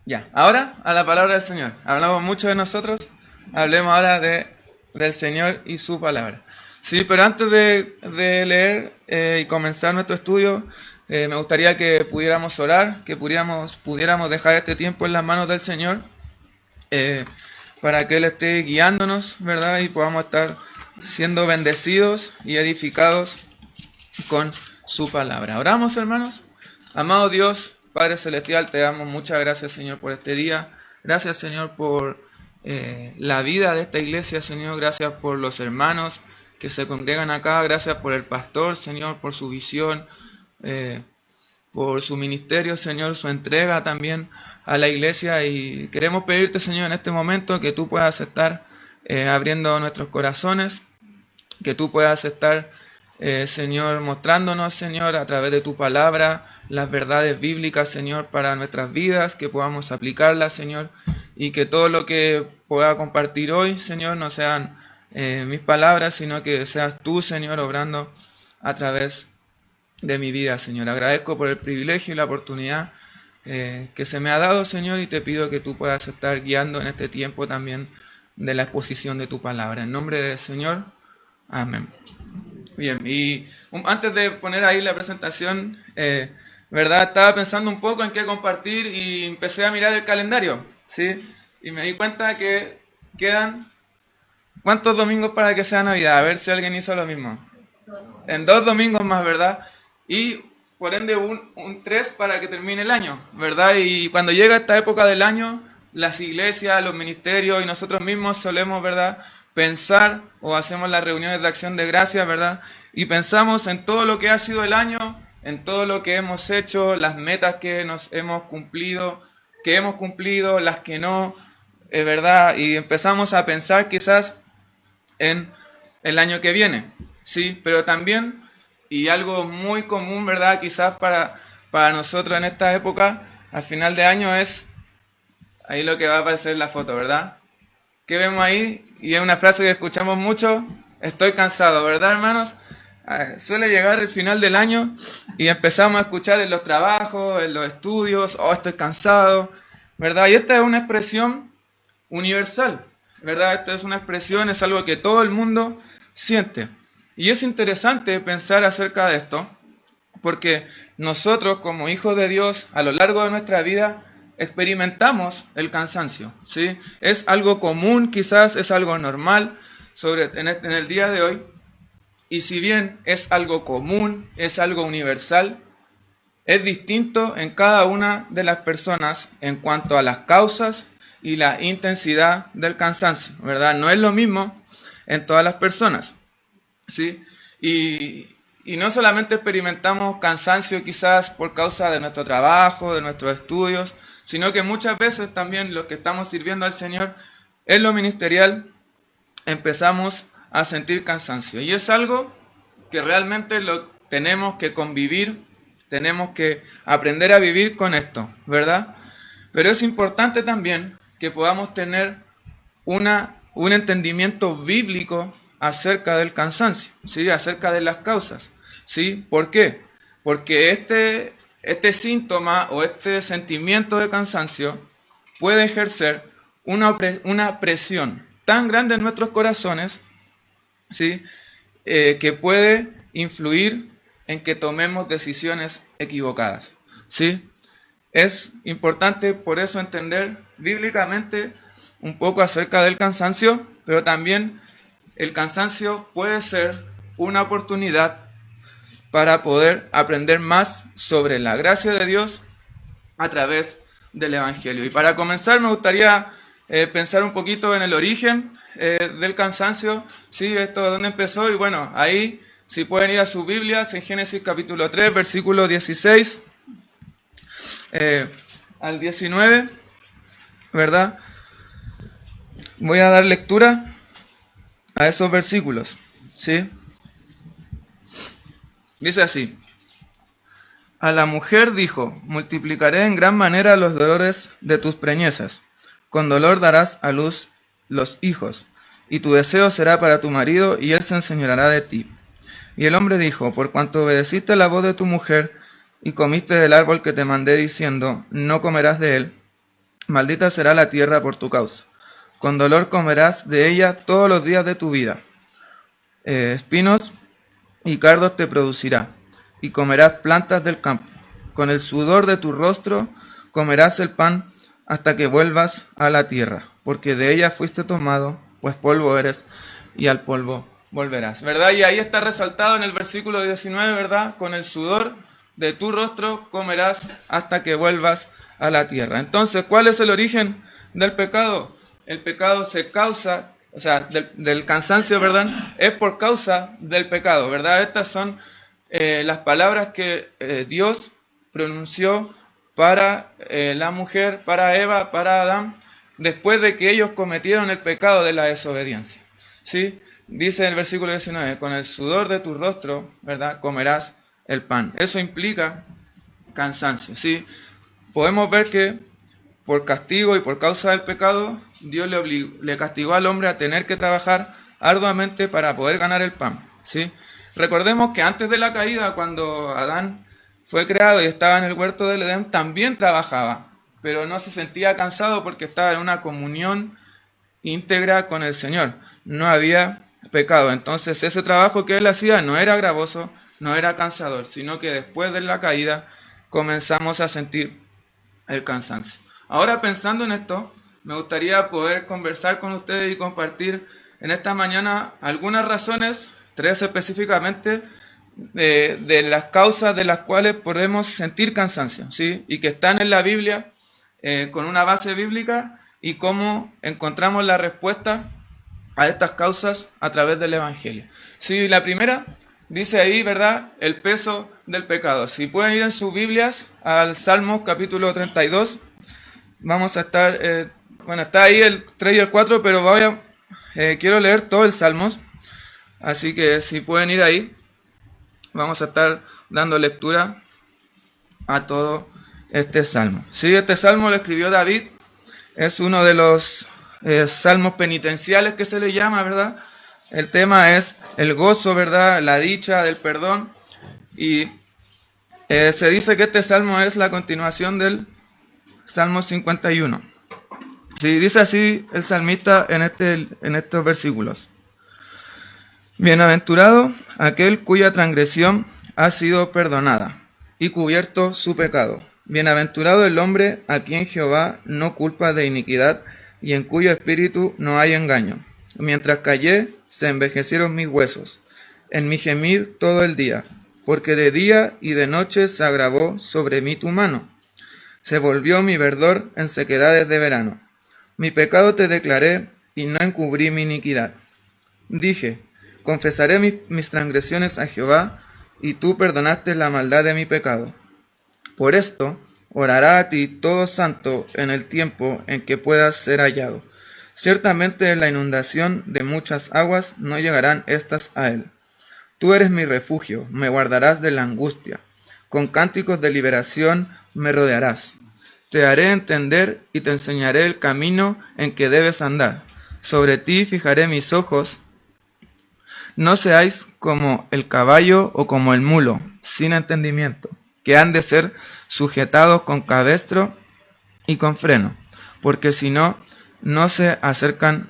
Ya, ahora a la palabra del Señor. Hablamos mucho de nosotros, hablemos ahora del Señor y su palabra. Sí, pero antes de leer y comenzar nuestro estudio, me gustaría que pudiéramos orar, que pudiéramos dejar este tiempo en las manos del Señor, eh, para que Él esté guiándonos, ¿verdad? Y podamos estar siendo bendecidos y edificados con su palabra. Oramos, hermanos. Amado Dios, Padre Celestial, te damos muchas gracias, Señor, por este día. Gracias, Señor, por la vida de esta iglesia, Señor. Gracias por los hermanos que se congregan acá. Gracias por el pastor, Señor, por su visión, eh, por su ministerio, Señor, su entrega también a la iglesia. Y queremos pedirte, Señor, en este momento que tú puedas estar abriendo nuestros corazones, que tú puedas estar, Señor, mostrándonos, Señor, a través de tu palabra, las verdades bíblicas, Señor, para nuestras vidas, que podamos aplicarlas, Señor, y que todo lo que pueda compartir hoy, Señor, no sean mis palabras, sino que seas tú, Señor, obrando a través de mi vida, Señor. Agradezco por el privilegio y la oportunidad que se me ha dado, Señor, y te pido que tú puedas estar guiando en este tiempo también de la exposición de tu palabra. En nombre del Señor, amén. Bien, y antes de poner ahí la presentación, ¿verdad? Estaba pensando un poco en qué compartir y empecé a mirar el calendario, ¿sí? Y me di cuenta que quedan, ¿cuántos domingos para que sea Navidad? A ver si alguien hizo lo mismo. En 2 domingos más, ¿verdad? Y por ende un 3 para que termine el año, ¿verdad? Y cuando llega esta época del año, las iglesias, los ministerios y nosotros mismos solemos, ¿verdad?, pensar o hacemos las reuniones de acción de gracias, ¿verdad? Y pensamos en todo lo que ha sido el año, en todo lo que hemos hecho, las metas que nos hemos cumplido, las que no, ¿verdad? Y empezamos a pensar quizás en el año que viene, ¿sí? Pero también, y algo muy común, ¿verdad? Quizás para nosotros en esta época, al final de año es, ahí lo que va a aparecer en la foto, ¿verdad? ¿Qué vemos ahí? Y es una frase que escuchamos mucho, estoy cansado, ¿verdad, hermanos? Suele llegar el final del año y empezamos a escuchar en los trabajos, en los estudios, oh, estoy cansado, ¿verdad? Y esta es una expresión universal, ¿verdad? Esta es una expresión, es algo que todo el mundo siente. Y es interesante pensar acerca de esto, porque nosotros como hijos de Dios, a lo largo de nuestra vida, experimentamos el cansancio, ¿sí? Es algo común, quizás es algo normal en el día de hoy, y si bien es algo común, es algo universal, es distinto en cada una de las personas en cuanto a las causas y la intensidad del cansancio, ¿verdad? No es lo mismo en todas las personas, ¿sí? Y no solamente experimentamos cansancio quizás por causa de nuestro trabajo, de nuestros estudios, sino que muchas veces también los que estamos sirviendo al Señor en lo ministerial empezamos a sentir cansancio. Y es algo que realmente lo tenemos que convivir, tenemos que aprender a vivir con esto, ¿verdad? Pero es importante también que podamos tener un entendimiento bíblico acerca del cansancio, ¿sí? Acerca de las causas, ¿sí? ¿Por qué? Porque este síntoma o este sentimiento de cansancio puede ejercer una presión tan grande en nuestros corazones, ¿sí? Que puede influir en que tomemos decisiones equivocadas, ¿sí? Es importante por eso entender bíblicamente un poco acerca del cansancio, pero también el cansancio puede ser una oportunidad para poder aprender más sobre la gracia de Dios a través del Evangelio. Y para comenzar me gustaría pensar un poquito en el origen del cansancio, ¿sí? Esto de dónde empezó, y bueno, ahí si pueden ir a sus Biblias en Génesis capítulo 3, versículo 16 al 19, ¿verdad? Voy a dar lectura a esos versículos, ¿sí? Dice así: a la mujer dijo, multiplicaré en gran manera los dolores de tus preñezas. Con dolor darás a luz los hijos, y tu deseo será para tu marido, y él se enseñoreará de ti. Y el hombre dijo, por cuanto obedeciste la voz de tu mujer, y comiste del árbol que te mandé diciendo, no comerás de él, Maldita será la tierra por tu causa. Con dolor comerás de ella todos los días de tu vida. Espinos y cardos te producirá, y comerás plantas del campo. Con el sudor de tu rostro comerás el pan hasta que vuelvas a la tierra, porque de ella fuiste tomado, pues polvo eres, y al polvo volverás. ¿Verdad? Y ahí está resaltado en el versículo 19, ¿verdad? Con el sudor de tu rostro comerás hasta que vuelvas a la tierra. Entonces, ¿cuál es el origen del pecado? El pecado se causa, o sea, del cansancio, ¿verdad? Es por causa del pecado, ¿verdad? Estas son las palabras que Dios pronunció para la mujer, para Eva, para Adán, después de que ellos cometieron el pecado de la desobediencia. ¿Sí? Dice en el versículo 19, con el sudor de tu rostro, ¿verdad? Comerás el pan. Eso implica cansancio, ¿sí? Podemos ver que por castigo y por causa del pecado, Dios le castigó al hombre a tener que trabajar arduamente para poder ganar el pan, ¿sí? Recordemos que antes de la caída, cuando Adán fue creado y estaba en el huerto del Edén, también trabajaba, pero no se sentía cansado porque estaba en una comunión íntegra con el Señor. No había pecado. Entonces ese trabajo que él hacía no era gravoso, no era cansador, sino que después de la caída comenzamos a sentir el cansancio. Ahora, pensando en esto, me gustaría poder conversar con ustedes y compartir en esta mañana algunas razones, 3 específicamente, de las causas de las cuales podemos sentir cansancio, ¿sí? Y que están en la Biblia con una base bíblica, y cómo encontramos la respuesta a estas causas a través del Evangelio. Sí, la primera dice ahí, ¿verdad?, el peso del pecado. Si pueden ir en sus Biblias al Salmos capítulo 32, vamos a estar, está ahí el 3 y el 4, pero quiero leer todo el Salmos, así que si pueden ir ahí, vamos a estar dando lectura a todo este Salmo. Sí, este Salmo lo escribió David, es uno de los salmos penitenciales que se le llama, ¿verdad? El tema es el gozo, ¿verdad?, la dicha del perdón, y se dice que este salmo es la continuación del Salmo 51. Sí, dice así el salmista en estos versículos: Bienaventurado aquel cuya transgresión ha sido perdonada y cubierto su pecado. Bienaventurado el hombre a quien Jehová no culpa de iniquidad y en cuyo espíritu no hay engaño. Mientras callé, se envejecieron mis huesos, en mi gemir todo el día, porque de día y de noche se agravó sobre mí tu mano. Se volvió mi verdor en sequedades de verano. Mi pecado te declaré y no encubrí mi iniquidad. Dije, confesaré mis transgresiones a Jehová, y tú perdonaste la maldad de mi pecado. Por esto, orará a ti todo santo en el tiempo en que puedas ser hallado. Ciertamente en la inundación de muchas aguas no llegarán estas a él. Tú eres mi refugio, me guardarás de la angustia. Con cánticos de liberación me rodearás. Te haré entender y te enseñaré el camino en que debes andar. Sobre ti fijaré mis ojos. No seáis como el caballo o como el mulo, sin entendimiento, que han de ser sujetados con cabestro y con freno, porque si no, no se acercan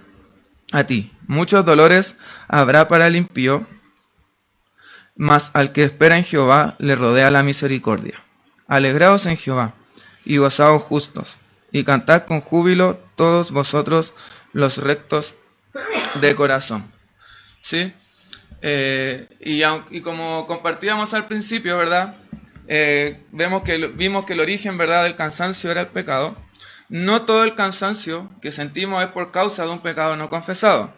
a ti. Muchos dolores habrá para el impío, mas al que espera en Jehová le rodea la misericordia. Alegraos en Jehová, y gozaos justos, y cantad con júbilo todos vosotros los rectos de corazón. ¿Sí? Y como compartíamos al principio, ¿verdad? Vimos que el origen, ¿verdad?, del cansancio era el pecado. No todo el cansancio que sentimos es por causa de un pecado no confesado,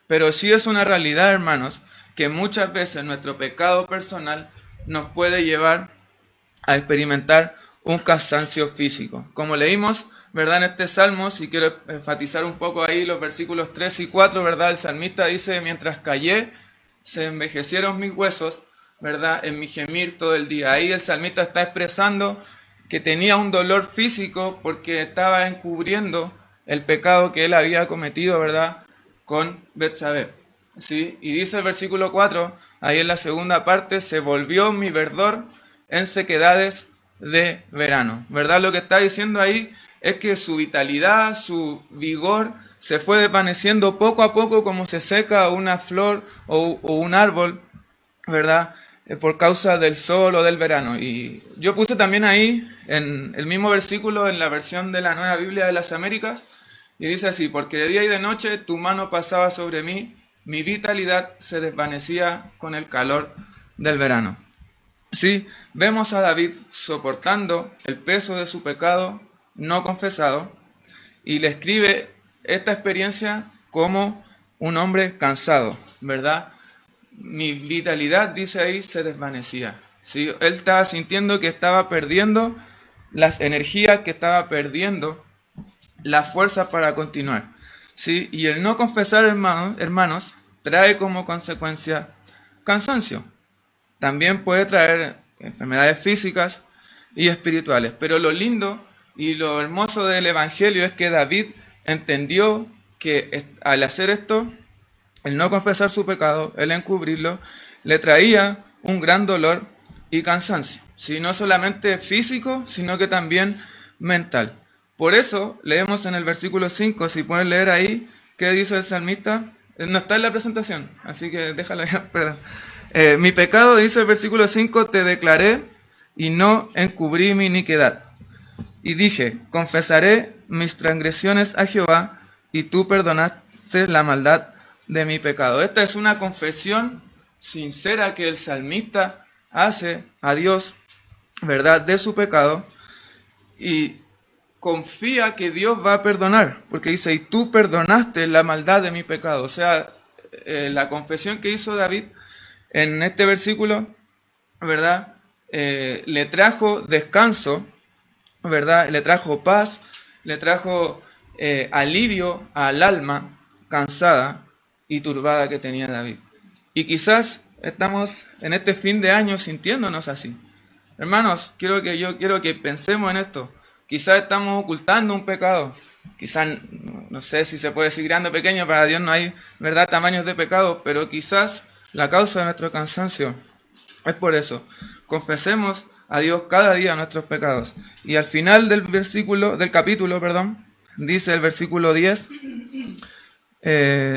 pero sí es una realidad, hermanos, que muchas veces nuestro pecado personal nos puede llevar a experimentar un cansancio físico. Como leímos, ¿verdad?, en este salmo, si quiero enfatizar un poco ahí los versículos 3 y 4, ¿verdad?, el salmista dice, mientras callé, se envejecieron mis huesos, ¿verdad?, en mi gemir todo el día. Ahí el salmista está expresando que tenía un dolor físico porque estaba encubriendo el pecado que él había cometido, ¿verdad?, con Betsabé. ¿Sí? Y dice el versículo 4, ahí en la segunda parte, se volvió mi verdor en sequedades de verano. ¿Verdad? Lo que está diciendo ahí es que su vitalidad, su vigor se fue desvaneciendo poco a poco como se seca una flor o un árbol, ¿verdad? Por causa del sol o del verano. Y yo puse también ahí en el mismo versículo en la versión de la Nueva Biblia de las Américas, y dice así: porque de día y de noche tu mano pasaba sobre mí, mi vitalidad se desvanecía con el calor del verano. Sí, vemos a David soportando el peso de su pecado no confesado, y le escribe esta experiencia como un hombre cansado, ¿verdad? Mi vitalidad, dice ahí, se desvanecía. ¿Sí? Él estaba sintiendo que estaba perdiendo las energías, que estaba perdiendo la fuerza para continuar. ¿Sí? Y el no confesar, hermanos, trae como consecuencia cansancio. También puede traer enfermedades físicas y espirituales. Pero lo lindo y lo hermoso del Evangelio es que David entendió que al hacer esto, el no confesar su pecado, el encubrirlo, le traía un gran dolor y cansancio. ¿Sí? No solamente físico, sino que también mental. Por eso leemos en el versículo 5, si pueden leer ahí, ¿qué dice el salmista? No está en la presentación, así que déjalo ya, perdón. Mi pecado, dice el versículo 5, te declaré y no encubrí mi iniquidad. Y dije, confesaré mis transgresiones a Jehová, y tú perdonaste la maldad de mi pecado. Esta es una confesión sincera que el salmista hace a Dios, ¿verdad?, de su pecado, y confía que Dios va a perdonar, porque dice, y tú perdonaste la maldad de mi pecado. O sea, la confesión que hizo David en este versículo, ¿verdad?, le trajo descanso, ¿verdad?, le trajo paz, le trajo alivio al alma cansada y turbada que tenía David. Y quizás estamos en este fin de año sintiéndonos así. Hermanos, quiero que pensemos en esto. Quizás estamos ocultando un pecado. Quizás, no sé si se puede decir grande o pequeño, para Dios no hay, ¿verdad?, tamaños de pecado, pero quizás la causa de nuestro cansancio es por eso. Confesemos a Dios cada día nuestros pecados. Y al final del capítulo, dice el versículo 10,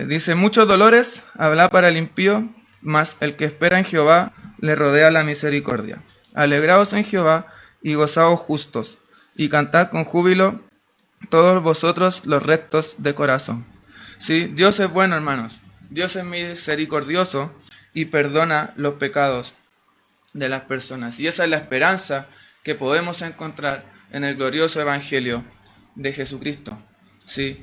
dice, muchos dolores habrá para el impío, mas el que espera en Jehová le rodea la misericordia. Alegraos en Jehová y gozaos justos, y cantad con júbilo todos vosotros los rectos de corazón. Sí, Dios es bueno, hermanos. Dios es misericordioso y perdona los pecados de las personas. Y esa es la esperanza que podemos encontrar en el glorioso Evangelio de Jesucristo. ¿Sí?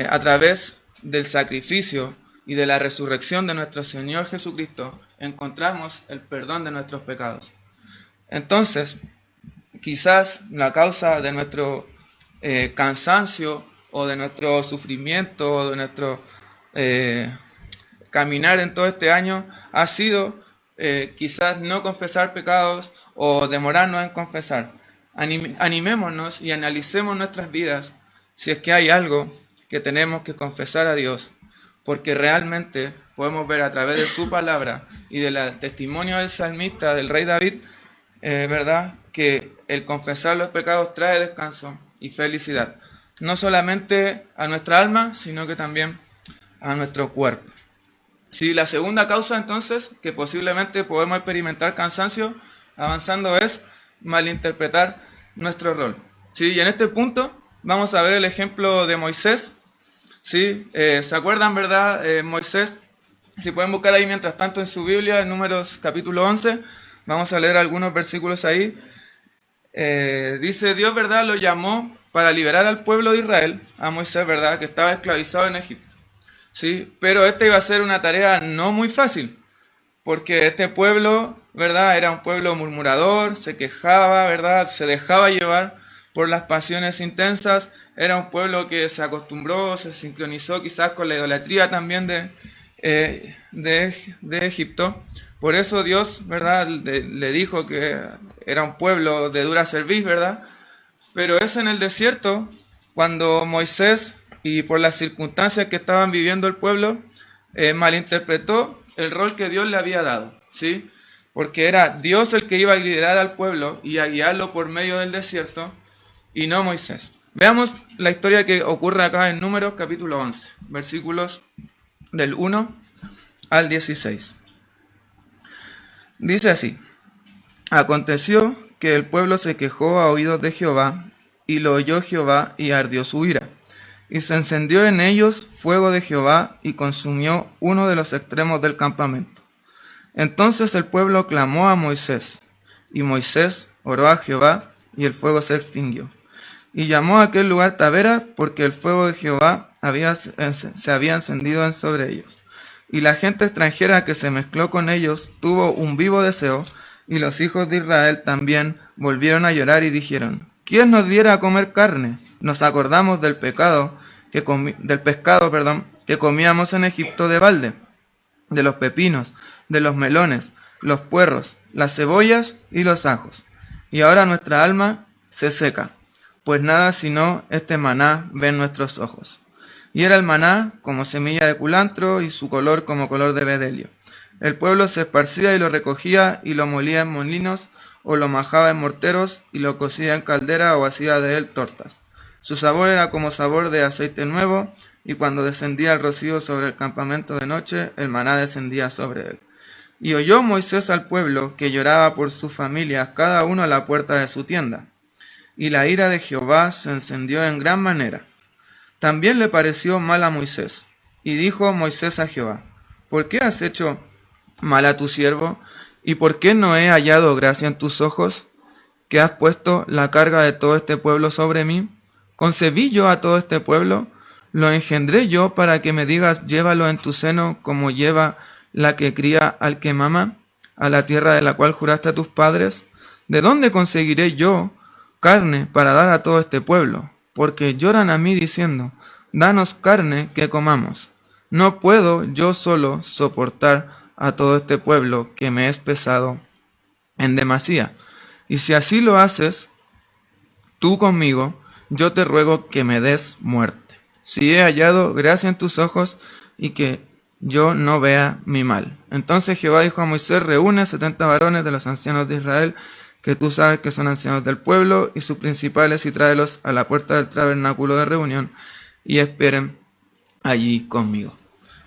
A través del sacrificio y de la resurrección de nuestro Señor Jesucristo, encontramos el perdón de nuestros pecados. Entonces, quizás la causa de nuestro cansancio o de nuestro sufrimiento o de nuestro caminar en todo este año ha sido quizás no confesar pecados o demorarnos en confesar. Animémonos y analicemos nuestras vidas si es que hay algo que tenemos que confesar a Dios, porque realmente podemos ver a través de su palabra y del testimonio del salmista, del rey David, ¿verdad?, que el confesar los pecados trae descanso y felicidad, no solamente a nuestra alma, sino que también a nuestro cuerpo. Sí, la segunda causa entonces que posiblemente podemos experimentar cansancio avanzando es malinterpretar nuestro rol. Sí, y en este punto vamos a ver el ejemplo de Moisés. Sí, ¿se acuerdan, verdad? Moisés, si pueden buscar ahí mientras tanto en su Biblia, en Números capítulo 11, vamos a leer algunos versículos ahí. Dice, Dios, ¿verdad?, lo llamó para liberar al pueblo de Israel, a Moisés, ¿verdad?, que estaba esclavizado en Egipto. Sí, pero esta iba a ser una tarea no muy fácil, porque este pueblo, ¿verdad?, era un pueblo murmurador, se quejaba, ¿verdad?, se dejaba llevar por las pasiones intensas, era un pueblo que se acostumbró, se sincronizó quizás con la idolatría también de Egipto. Por eso Dios, ¿verdad?, le dijo que era un pueblo de dura cerviz, ¿verdad? Pero es en el desierto cuando Moisés, y por las circunstancias que estaban viviendo el pueblo, malinterpretó el rol que Dios le había dado, ¿sí? Porque era Dios el que iba a liderar al pueblo y a guiarlo por medio del desierto, y no Moisés. Veamos la historia que ocurre acá en Números capítulo 11, versículos del 1 al 16. Dice así: Aconteció que el pueblo se quejó a oídos de Jehová, y lo oyó Jehová, y ardió su ira. Y se encendió en ellos fuego de Jehová, y consumió uno de los extremos del campamento. Entonces el pueblo clamó a Moisés, y Moisés oró a Jehová, y el fuego se extinguió. Y llamó a aquel lugar Tabera, porque el fuego de Jehová se había encendido sobre ellos. Y la gente extranjera que se mezcló con ellos tuvo un vivo deseo, y los hijos de Israel también volvieron a llorar y dijeron: ¿Quién nos diera a comer carne? Nos acordamos del pescado que comíamos en Egipto de balde, de los pepinos, de los melones, los puerros, las cebollas y los ajos. Y ahora nuestra alma se seca, pues nada sino este maná ven nuestros ojos. Y era el maná como semilla de culantro, y su color como color de bedelio. El pueblo se esparcía y lo recogía, y lo molía en molinos, o lo majaba en morteros, y lo cocía en caldera, o hacía de él tortas. Su sabor era como sabor de aceite nuevo, y cuando descendía el rocío sobre el campamento de noche, el maná descendía sobre él. Y oyó Moisés al pueblo, que lloraba por sus familias, cada uno a la puerta de su tienda. Y la ira de Jehová se encendió en gran manera. También le pareció mal a Moisés, y dijo Moisés a Jehová: ¿Por qué has hecho mal a tu siervo? ¿Y por qué no he hallado gracia en tus ojos, que has puesto la carga de todo este pueblo sobre mí? ¿Concebí yo a todo este pueblo? ¿Lo engendré yo para que me digas: llévalo en tu seno, como lleva la que cría al que mama, a la tierra de la cual juraste a tus padres? ¿De dónde conseguiré yo carne para dar a todo este pueblo? Porque lloran a mí diciendo: danos carne que comamos. No puedo yo solo soportar a todo este pueblo, que me es pesado en demasía. Y si así lo haces tú conmigo, yo te ruego que me des muerte, si he hallado gracia en tus ojos, y que yo no vea mi mal. Entonces Jehová dijo a Moisés: reúne 70 varones de los ancianos de Israel, que tú sabes que son ancianos del pueblo, y sus principales, y tráelos a la puerta del tabernáculo de reunión, y esperen allí conmigo.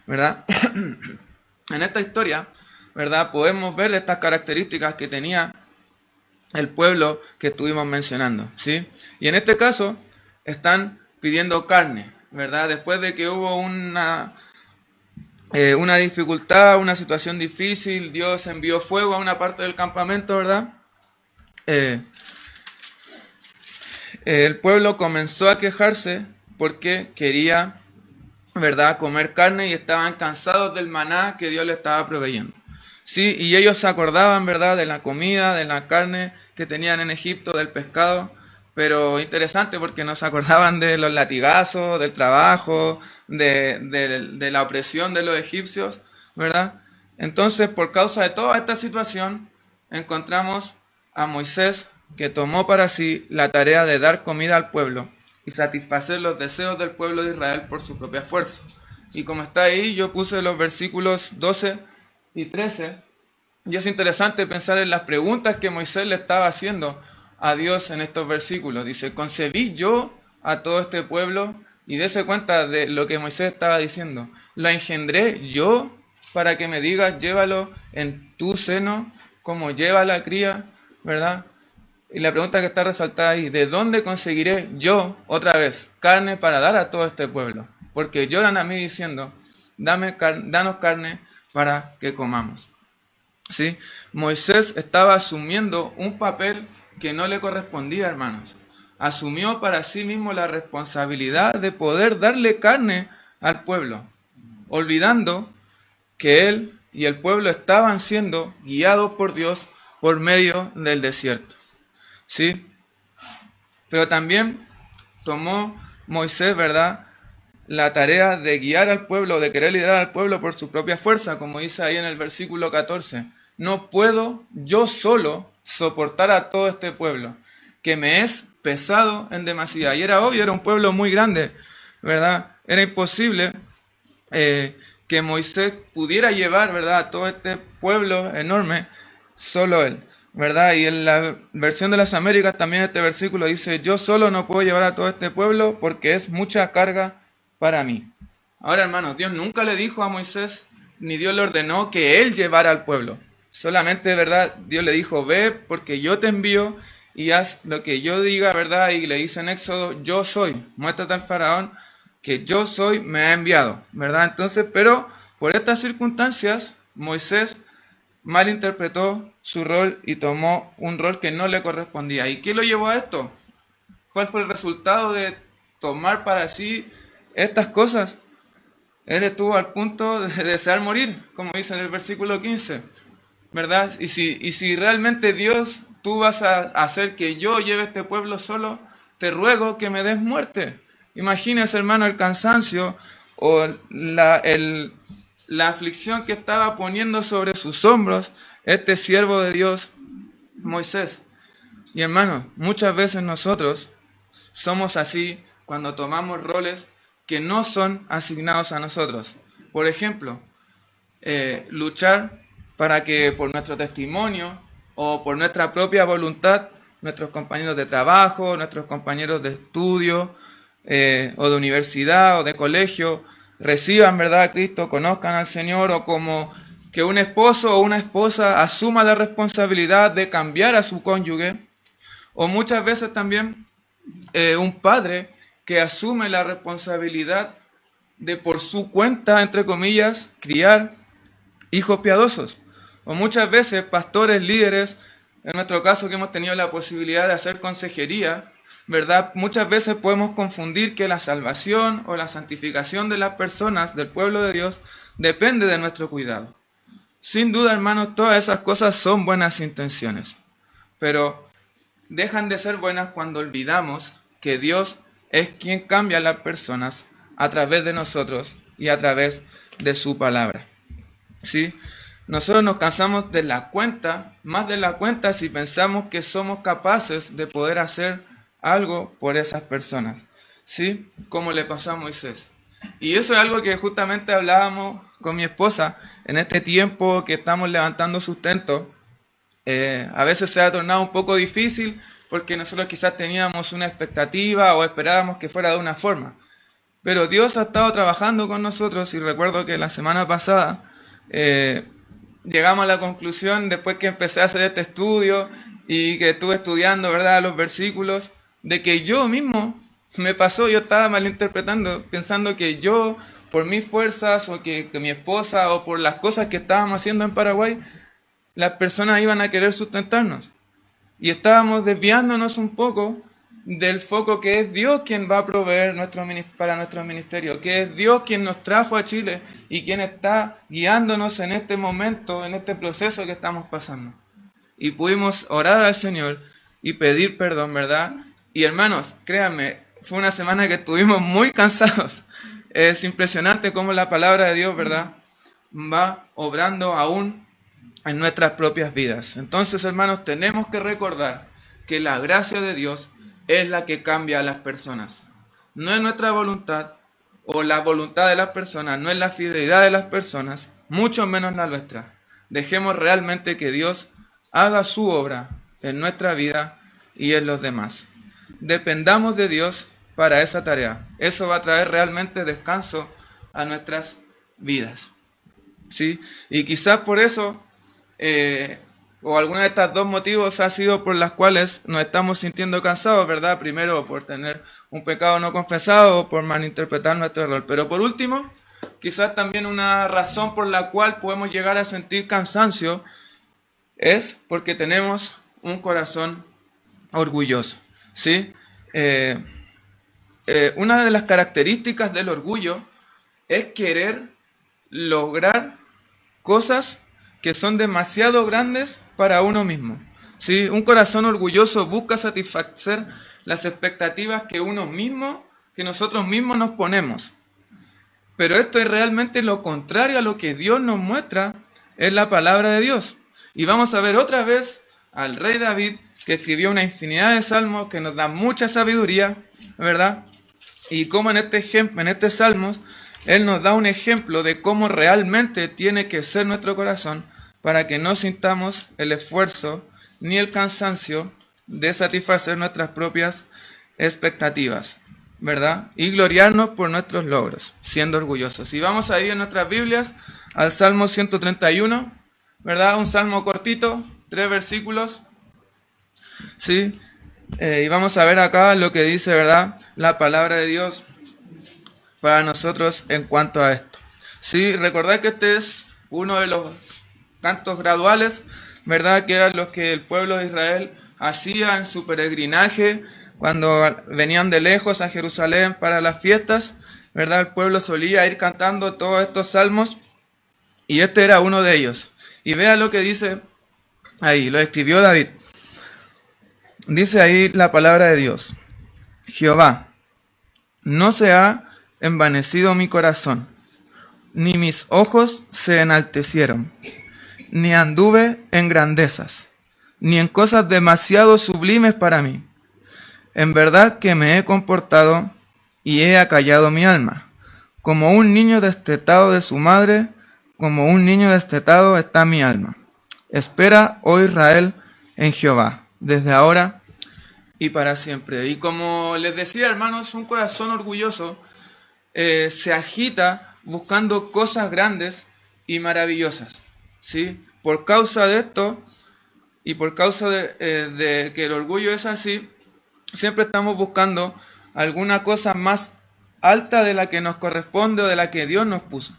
¿Verdad? En esta historia, ¿verdad?, podemos ver estas características que tenía el pueblo que estuvimos mencionando, ¿sí? Y en este caso están pidiendo carne, ¿verdad? Después de que hubo una dificultad, una situación difícil, Dios envió fuego a una parte del campamento, ¿verdad? El pueblo comenzó a quejarse porque quería, ¿verdad?, comer carne, y estaban cansados del maná que Dios le estaba proveyendo. Sí, y ellos se acordaban, ¿verdad?, de la comida, de la carne que tenían en Egipto, del pescado, pero interesante porque no se acordaban de los latigazos, del trabajo, de la opresión de los egipcios, ¿verdad? Entonces, por causa de toda esta situación, encontramos a Moisés, que tomó para sí la tarea de dar comida al pueblo y satisfacer los deseos del pueblo de Israel por su propia fuerza. Y como está ahí, yo puse los versículos 12 y 13, y es interesante pensar en las preguntas que Moisés le estaba haciendo a Dios en estos versículos. Dice: ¿concebí yo a todo este pueblo? Y dése cuenta de lo que Moisés estaba diciendo. ¿Lo engendré yo para que me digas: llévalo en tu seno, como lleva la cría? ¿Verdad? Y la pregunta que está resaltada ahí: ¿de dónde conseguiré yo, otra vez, carne para dar a todo este pueblo? Porque lloran a mí diciendo: danos carne para que comamos. ¿Sí? Moisés estaba asumiendo un papel que no le correspondía, hermanos. Asumió para sí mismo la responsabilidad de poder darle carne al pueblo, olvidando que él y el pueblo estaban siendo guiados por Dios por medio del desierto. ¿Sí? Pero también tomó Moisés, ¿verdad?, la tarea de guiar al pueblo, de querer liderar al pueblo por su propia fuerza, como dice ahí en el versículo 14. No puedo yo solo soportar a todo este pueblo, que me es pesado en demasía. Y era obvio, era un pueblo muy grande, ¿verdad? Era imposible que Moisés pudiera llevar, ¿verdad?, a todo este pueblo enorme, solo él. ¿verdad? Y en la versión de las Américas también este versículo dice, yo solo no puedo llevar a todo este pueblo porque es mucha carga para mí. Ahora, hermanos, Dios nunca le dijo a Moisés, ni Dios le ordenó que él llevara al pueblo. Solamente, ¿verdad? Dios le dijo, ve porque yo te envío y haz lo que yo diga, ¿verdad? Y le dice en Éxodo, yo soy, muéstrate al faraón que yo soy, me ha enviado, ¿verdad? Entonces, pero por estas circunstancias, Moisés malinterpretó su rol y tomó un rol que no le correspondía. ¿Y qué lo llevó a esto? ¿Cuál fue el resultado de tomar para sí estas cosas? Él estuvo al punto de desear morir, como dice en el versículo 15, ¿verdad? Y si realmente Dios, tú vas a hacer que yo lleve este pueblo solo, te ruego que me des muerte. Imagínese, hermano, el cansancio o la aflicción que estaba poniendo sobre sus hombros este siervo de Dios, Moisés. Y hermanos, muchas veces nosotros somos así cuando tomamos roles que no son asignados a nosotros. Por ejemplo, luchar para que por nuestro testimonio o por nuestra propia voluntad, nuestros compañeros de trabajo, nuestros compañeros de estudio o de universidad o de colegio, reciban, ¿verdad?, a Cristo, conozcan al Señor, o como que un esposo o una esposa asuma la responsabilidad de cambiar a su cónyuge, o muchas veces también un padre que asume la responsabilidad de por su cuenta, entre comillas, criar hijos piadosos, o muchas veces pastores, líderes, en nuestro caso que hemos tenido la posibilidad de hacer consejería, ¿verdad? Muchas veces podemos confundir que la salvación o la santificación de las personas, del pueblo de Dios, depende de nuestro cuidado. Sin duda, hermanos, todas esas cosas son buenas intenciones, pero dejan de ser buenas cuando olvidamos que Dios es quien cambia a las personas a través de nosotros y a través de su palabra. ¿Sí? Nosotros nos cansamos de la cuenta, más de la cuenta, si pensamos que somos capaces de poder hacer algo por esas personas, ¿sí? Como le pasó a Moisés. Y eso es algo que justamente hablábamos con mi esposa en este tiempo que estamos levantando sustento. A veces se ha tornado un poco difícil porque nosotros quizás teníamos una expectativa o esperábamos que fuera de una forma. Pero Dios ha estado trabajando con nosotros y recuerdo que la semana pasada llegamos a la conclusión, después que empecé a hacer este estudio y que estuve estudiando, ¿verdad?, los versículos, de que yo mismo me pasó, yo estaba malinterpretando, pensando que yo, por mis fuerzas, o que mi esposa, o por las cosas que estábamos haciendo en Paraguay, las personas iban a querer sustentarnos. Y estábamos desviándonos un poco del foco que es Dios quien va a proveer para nuestro ministerio, que es Dios quien nos trajo a Chile y quien está guiándonos en este momento, en este proceso que estamos pasando. Y pudimos orar al Señor y pedir perdón, ¿verdad? Y hermanos, créanme, fue una semana que estuvimos muy cansados. Es impresionante cómo la palabra de Dios, ¿verdad?, va obrando aún en nuestras propias vidas. Entonces, hermanos, tenemos que recordar que la gracia de Dios es la que cambia a las personas. No es nuestra voluntad o la voluntad de las personas, no es la fidelidad de las personas, mucho menos la nuestra. Dejemos realmente que Dios haga su obra en nuestra vida y en los demás. Dependamos de Dios para esa tarea. Eso va a traer realmente descanso a nuestras vidas, ¿sí? Y quizás por eso o alguno de estos dos motivos ha sido por las cuales nos estamos sintiendo cansados, ¿verdad? Primero, por tener un pecado no confesado o por malinterpretar nuestro rol. Pero por último, quizás también una razón por la cual podemos llegar a sentir cansancio es porque tenemos un corazón orgulloso, ¿sí? Una de las características del orgullo es querer lograr cosas que son demasiado grandes para uno mismo, ¿sí? Un corazón orgulloso busca satisfacer las expectativas que nosotros mismos nos ponemos. Pero esto es realmente lo contrario a lo que Dios nos muestra en la palabra de Dios. Y vamos a ver otra vez al rey David, que escribió una infinidad de salmos que nos dan mucha sabiduría, ¿verdad? Y como en este salmos, él nos da un ejemplo de cómo realmente tiene que ser nuestro corazón para que no sintamos el esfuerzo ni el cansancio de satisfacer nuestras propias expectativas, ¿verdad? Y gloriarnos por nuestros logros, siendo orgullosos. Y vamos a ir en nuestras Biblias al Salmo 131, ¿verdad? Un salmo cortito, 3 versículos, ¿sí? Y vamos a ver acá lo que dice, ¿verdad?, la palabra de Dios para nosotros en cuanto a esto. Sí, recordad que este es uno de los cantos graduales, ¿verdad?, que eran los que el pueblo de Israel hacía en su peregrinaje cuando venían de lejos a Jerusalén para las fiestas, ¿verdad? El pueblo solía ir cantando todos estos salmos y este era uno de ellos. Y vea lo que dice ahí, lo escribió David. Dice ahí la palabra de Dios: Jehová, no se ha envanecido mi corazón, ni mis ojos se enaltecieron, ni anduve en grandezas, ni en cosas demasiado sublimes para mí. En verdad que me he comportado y he acallado mi alma. Como un niño destetado de su madre, como un niño destetado está mi alma. Espera, oh Israel, en Jehová, desde ahora y para siempre. Y como les decía, hermanos, un corazón orgulloso se agita buscando cosas grandes y maravillosas, ¿sí? Por causa de esto y por causa de que el orgullo es así, siempre estamos buscando alguna cosa más alta de la que nos corresponde o de la que Dios nos puso,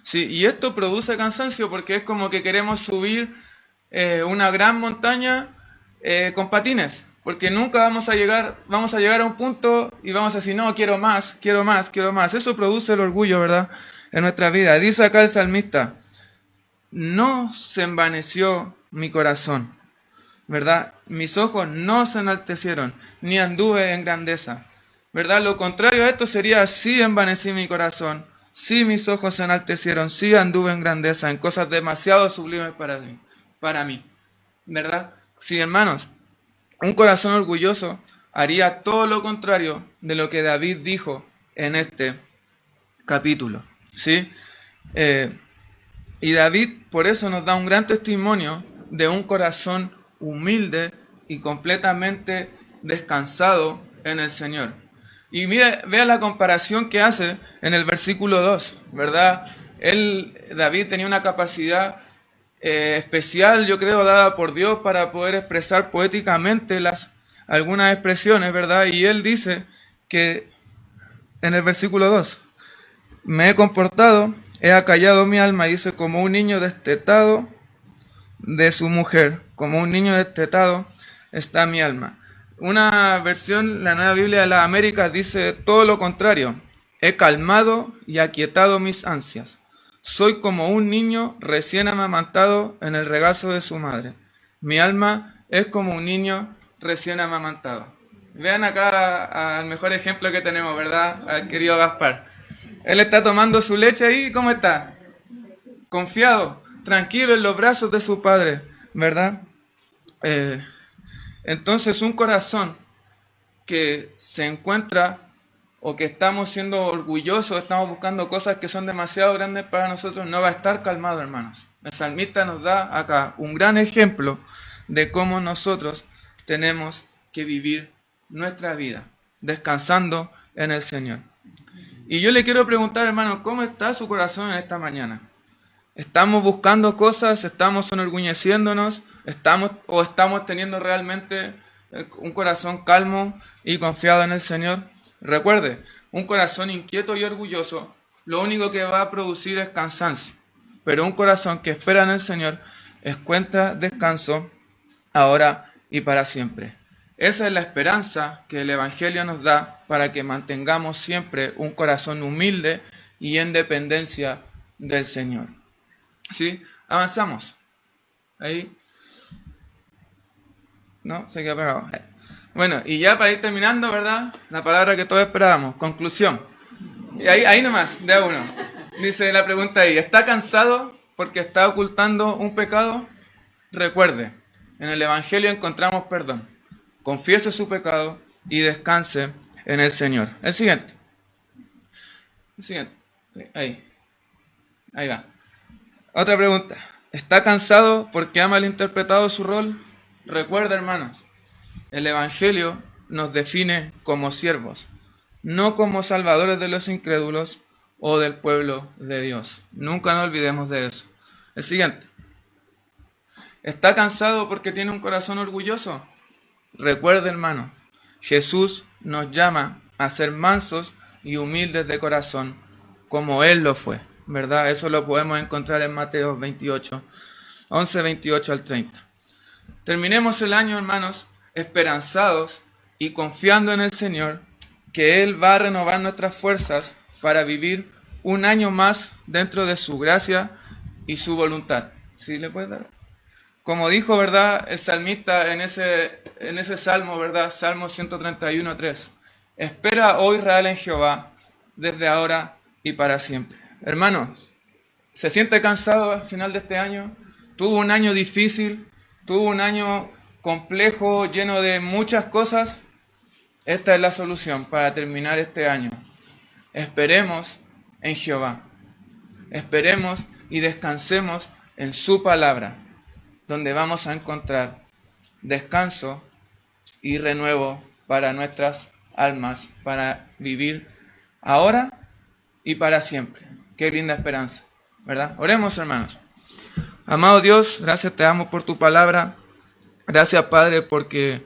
¿sí? Y esto produce cansancio porque es como que queremos subir una gran montaña con patines, porque nunca vamos a llegar a un punto y vamos a decir, no, quiero más, quiero más, quiero más. Eso produce el orgullo, ¿verdad?, en nuestra vida. Dice acá el salmista: no se envaneció mi corazón, ¿verdad? Mis ojos no se enaltecieron, ni anduve en grandeza, ¿verdad? Lo contrario a esto sería: sí envanecí mi corazón, sí mis ojos se enaltecieron, sí anduve en grandeza, en cosas demasiado sublimes para mí, ¿verdad? Sí, hermanos, un corazón orgulloso haría todo lo contrario de lo que David dijo en este capítulo, ¿sí? Y David por eso nos da un gran testimonio de un corazón humilde y completamente descansado en el Señor. Y mire, vea la comparación que hace en el versículo 2, ¿verdad? David tenía una capacidad especial, yo creo, dada por Dios para poder expresar poéticamente algunas expresiones, ¿verdad? Y él dice que en el versículo 2, me he comportado, he acallado mi alma, dice, como un niño destetado de su mujer, como un niño destetado está mi alma. Una versión, la Nueva Biblia de las Américas, dice todo lo contrario: he calmado y aquietado mis ansias. Soy como un niño recién amamantado en el regazo de su madre. Mi alma es como un niño recién amamantado. Vean acá al mejor ejemplo que tenemos, ¿verdad?, al querido Gaspar. Él está tomando su leche ahí, ¿cómo está? Confiado, tranquilo en los brazos de su padre, ¿verdad? Entonces un corazón que se encuentra o que estamos siendo orgullosos, estamos buscando cosas que son demasiado grandes para nosotros, no va a estar calmado, hermanos. El salmista nos da acá un gran ejemplo de cómo nosotros tenemos que vivir nuestra vida, descansando en el Señor. Y yo le quiero preguntar, hermano, ¿cómo está su corazón en esta mañana? ¿Estamos buscando cosas? ¿Estamos enorgulleciéndonos? ¿Estamos teniendo realmente un corazón calmo y confiado en el Señor? Recuerde, un corazón inquieto y orgulloso lo único que va a producir es cansancio, pero un corazón que espera en el Señor encuentra descanso ahora y para siempre. Esa es la esperanza que el Evangelio nos da para que mantengamos siempre un corazón humilde y en dependencia del Señor. ¿Sí? Avanzamos. Ahí. No, se quedó pegado. Bueno, y ya para ir terminando, ¿verdad? La palabra que todos esperábamos, conclusión. Y ahí nomás, de a uno. Dice la pregunta ahí: ¿está cansado porque está ocultando un pecado? Recuerde, en el Evangelio encontramos perdón. Confiese su pecado y descanse en el Señor. El siguiente. Ahí va. Otra pregunta: ¿está cansado porque ha malinterpretado su rol? Recuerda, hermanos, el Evangelio nos define como siervos, no como salvadores de los incrédulos o del pueblo de Dios. Nunca nos olvidemos de eso. El siguiente. ¿Está cansado porque tiene un corazón orgulloso? Recuerda, hermano, Jesús nos llama a ser mansos y humildes de corazón, como Él lo fue, ¿verdad? Eso lo podemos encontrar en Mateo 28, 11, 28 al 30. Terminemos el año, hermanos, esperanzados y confiando en el Señor, que Él va a renovar nuestras fuerzas para vivir un año más dentro de su gracia y su voluntad. ¿Sí le puedes dar? Como dijo, ¿verdad?, el salmista en ese salmo, ¿verdad? Salmo 131, 3. Espera, oh Israel, en Jehová, desde ahora y para siempre. Hermanos, ¿se siente cansado al final de este año? ¿Tuvo un año difícil? ¿Tuvo un año complejo, lleno de muchas cosas? Esta es la solución para terminar este año. Esperemos en Jehová. Esperemos y descansemos en su palabra, donde vamos a encontrar descanso y renuevo para nuestras almas, para vivir ahora y para siempre. Qué linda esperanza, ¿verdad? Oremos, hermanos. Amado Dios, gracias te damos por tu palabra. Gracias, Padre, porque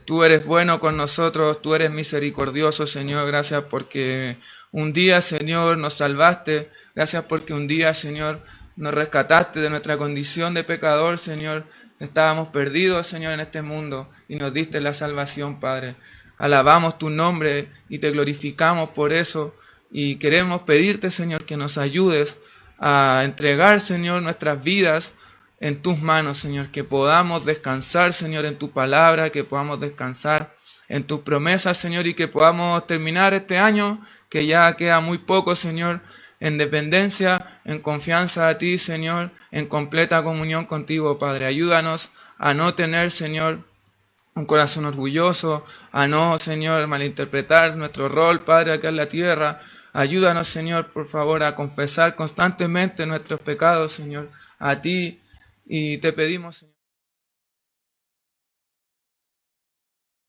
tú eres bueno con nosotros, tú eres misericordioso, Señor. Gracias porque un día, Señor, nos salvaste. Gracias porque un día, Señor, nos rescataste de nuestra condición de pecador, Señor. Estábamos perdidos, Señor, en este mundo y nos diste la salvación, Padre. Alabamos tu nombre y te glorificamos por eso. Y queremos pedirte, Señor, que nos ayudes a entregar, Señor, nuestras vidas en tus manos, Señor. Que podamos descansar, Señor, en tu palabra, que podamos descansar en tus promesas, Señor, y que podamos terminar este año, que ya queda muy poco, Señor, en dependencia, en confianza a ti, Señor, en completa comunión contigo, Padre. Ayúdanos a no tener, Señor, un corazón orgulloso, a no, Señor, malinterpretar nuestro rol, Padre, acá en la tierra. Ayúdanos, Señor, por favor, a confesar constantemente nuestros pecados, Señor, a ti. Y te pedimos, Señor.